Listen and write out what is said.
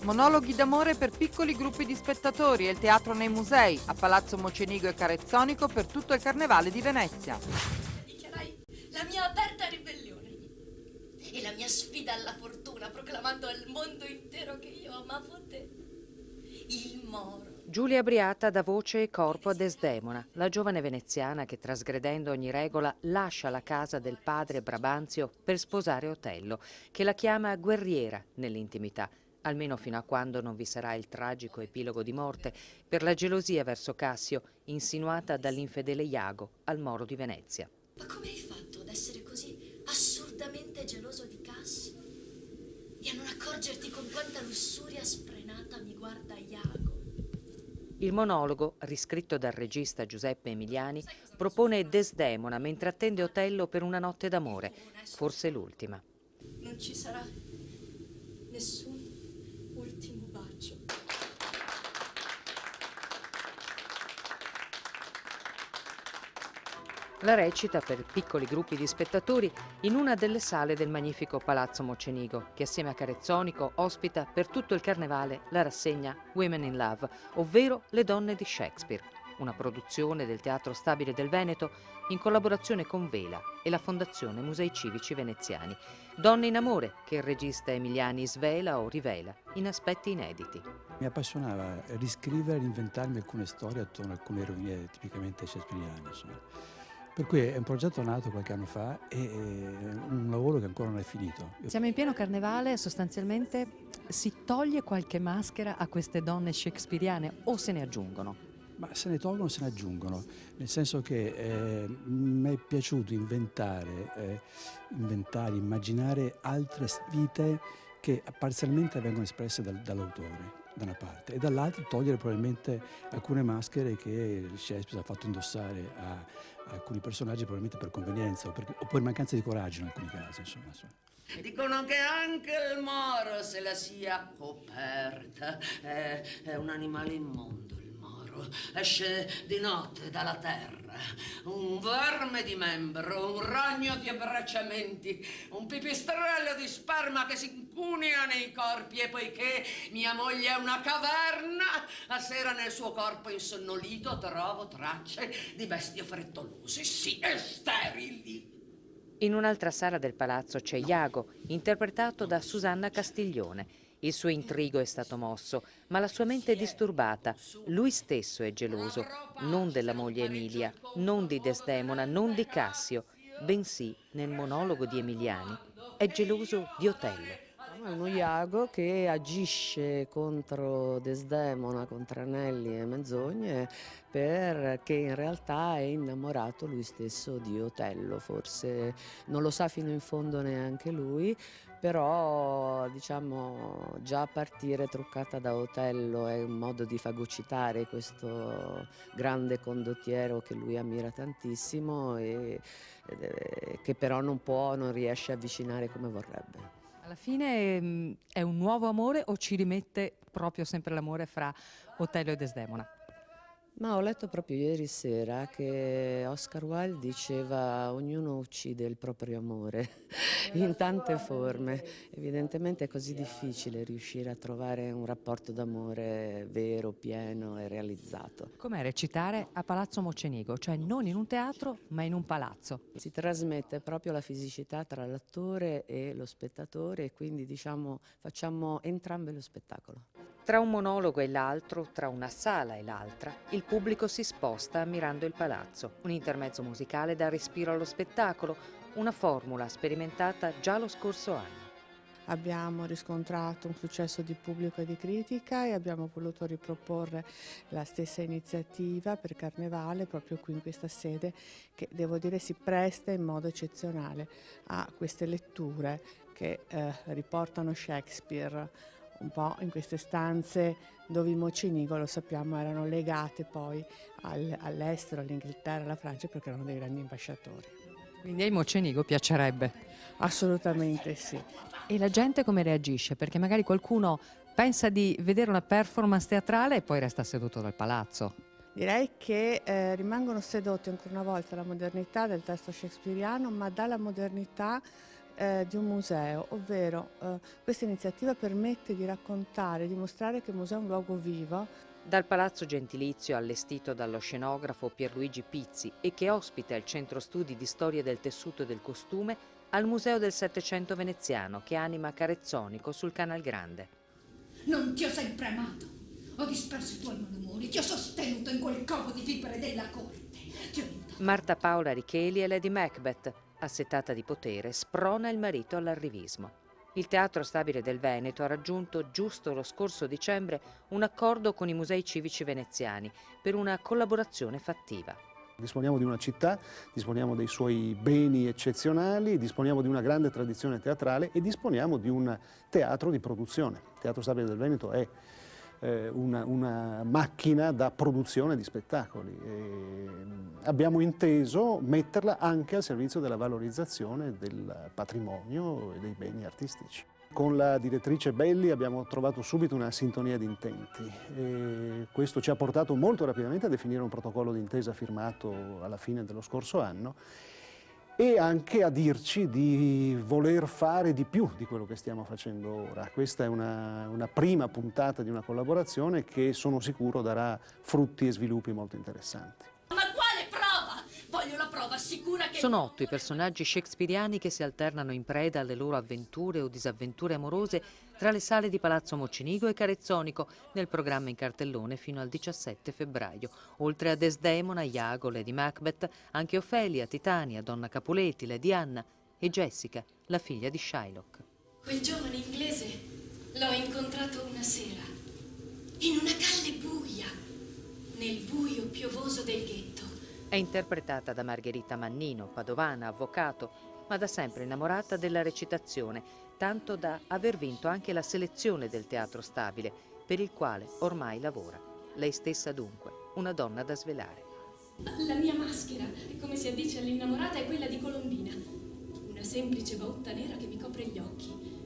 Monologhi d'amore per piccoli gruppi di spettatori e il teatro nei musei, a Palazzo Mocenigo e Carezzonico per tutto il Carnevale di Venezia. Dichiarai la mia aperta ribellione e la mia sfida alla fortuna, proclamando al mondo intero che io amavo te, il Moro. Giulia Briata dà voce e corpo a Desdemona, la giovane veneziana che, trasgredendo ogni regola, lascia la casa del padre Brabantio per sposare Otello, che la chiama guerriera nell'intimità, almeno fino a quando non vi sarà il tragico epilogo di morte per la gelosia verso Cassio, insinuata dall'infedele Iago al Moro di Venezia. Ma come hai fatto ad essere così assurdamente geloso di Cassio e a non accorgerti con quanta lussuria sfrenata mi guarda Iago? Il monologo, riscritto dal regista Giuseppe Emiliani, propone Desdemona mentre attende Otello per una notte d'amore, forse l'ultima. Non ci sarà nessun ultimo bacio. La recita per piccoli gruppi di spettatori in una delle sale del magnifico Palazzo Mocenigo, che assieme a Carezzonico ospita per tutto il carnevale la rassegna Women in Love, ovvero Le donne di Shakespeare, una produzione del Teatro Stabile del Veneto in collaborazione con Vela e la Fondazione Musei Civici Veneziani. Donne in amore che il regista Emiliani svela o rivela in aspetti inediti. Mi appassionava riscrivere, inventarmi alcune storie attorno a alcune eroine tipicamente shakespeariane, insomma. Per cui è un progetto nato qualche anno fa e un lavoro che ancora non è finito. Siamo in pieno carnevale, sostanzialmente si toglie qualche maschera a queste donne shakespeariane o se ne aggiungono? Ma se ne tolgono, se ne aggiungono, nel senso che mi è piaciuto inventare, immaginare altre vite che parzialmente vengono espresse dall'autore, da una parte, e dall'altra togliere probabilmente alcune maschere che Shakespeare ha fatto indossare a alcuni personaggi, probabilmente per convenienza o per mancanza di coraggio in alcuni casi, insomma. Dicono che anche il Moro se la sia coperta, è un animale immondo il Moro, esce di notte dalla terra, un verme di membro, un ragno di abbracciamenti, un pipistrello di sperma che si incunia nei corpi, e poiché mia moglie è una caverna, a sera nel suo corpo insonnolito trovo tracce di bestie frettolose, sì, e sterili. In un'altra sala del palazzo c'è Iago, interpretato da Susanna Castiglione. Il suo intrigo è stato mosso, ma la sua mente è disturbata. Lui stesso è geloso, non della moglie Emilia, non di Desdemona, non di Cassio, bensì, nel monologo di Emiliani, è geloso di Otello. È uno Iago che agisce contro Desdemona, contro anelli e menzogne, perché in realtà è innamorato lui stesso di Otello. Forse non lo sa fino in fondo neanche lui, però diciamo già a partire truccata da Otello è un modo di fagocitare questo grande condottiero che lui ammira tantissimo e che però non riesce a avvicinare come vorrebbe. Alla fine è un nuovo amore o ci rimette proprio sempre l'amore fra Otello e Desdemona? Ma ho letto proprio ieri sera che Oscar Wilde diceva ognuno uccide il proprio amore in tante forme. Evidentemente è così difficile riuscire a trovare un rapporto d'amore vero, pieno e realizzato. Com'è recitare a Palazzo Mocenigo, cioè non in un teatro ma in un palazzo? Si trasmette proprio la fisicità tra l'attore e lo spettatore e quindi diciamo facciamo entrambe lo spettacolo. Tra un monologo e l'altro, tra una sala e l'altra, il pubblico si sposta ammirando il palazzo. Un intermezzo musicale dà respiro allo spettacolo, una formula sperimentata già lo scorso anno. Abbiamo riscontrato un successo di pubblico e di critica e abbiamo voluto riproporre la stessa iniziativa per Carnevale proprio qui in questa sede che devo dire si presta in modo eccezionale a queste letture che riportano Shakespeare un po' in queste stanze dove i Mocenigo, lo sappiamo, erano legate poi all'estero, all'Inghilterra, alla Francia perché erano dei grandi ambasciatori. Quindi ai Mocenigo piacerebbe? Assolutamente sì. E la gente come reagisce? Perché magari qualcuno pensa di vedere una performance teatrale e poi resta seduto dal palazzo. Direi che rimangono sedotti ancora una volta dalla modernità del testo shakespeariano, ma dalla modernità di un museo, ovvero questa iniziativa permette di raccontare, di mostrare che il museo è un luogo vivo. Dal palazzo gentilizio allestito dallo scenografo Pierluigi Pizzi e che ospita il centro studi di storia del tessuto e del costume, al Museo del Settecento veneziano che anima Carezzonico sul Canal Grande. Non ti ho sempre amato, ho disperso i tuoi malumori, ti ho sostenuto in quel covo di vipere della corte. Ti ho aiutato. Marta Paola Richeli è Lady Macbeth, assetata di potere, sprona il marito all'arrivismo. Il Teatro Stabile del Veneto ha raggiunto giusto lo scorso dicembre un accordo con i musei civici veneziani per una collaborazione fattiva. Disponiamo di una città, disponiamo dei suoi beni eccezionali, disponiamo di una grande tradizione teatrale e disponiamo di un teatro di produzione. Il Teatro Stabile del Veneto è una macchina da produzione di spettacoli. Abbiamo inteso metterla anche al servizio della valorizzazione del patrimonio e dei beni artistici. Con la direttrice Belli abbiamo trovato subito una sintonia di intenti e questo ci ha portato molto rapidamente a definire un protocollo d'intesa firmato alla fine dello scorso anno e anche a dirci di voler fare di più di quello che stiamo facendo ora. Questa è una prima puntata di una collaborazione che sono sicuro darà frutti e sviluppi molto interessanti. Ma quale prova? Voglio la prova sicura che... Sono 8 i personaggi shakespeariani che si alternano in preda alle loro avventure o disavventure amorose tra le sale di Palazzo Mocenigo e Carezzonico nel programma in cartellone fino al 17 febbraio. Oltre a Desdemona, Iago, Lady Macbeth, anche Ofelia, Titania, Donna Capuleti, Lady Anna e Jessica, la figlia di Shylock. Quel giovane inglese l'ho incontrato una sera, in una calle buia, nel buio piovoso del ghetto. È interpretata da Margherita Mannino, padovana, avvocato, ma da sempre innamorata della recitazione, tanto da aver vinto anche la selezione del Teatro Stabile, per il quale ormai lavora. Lei stessa dunque, una donna da svelare. La mia maschera, come si addice all'innamorata, è quella di Colombina. Una semplice botta nera che mi copre gli occhi.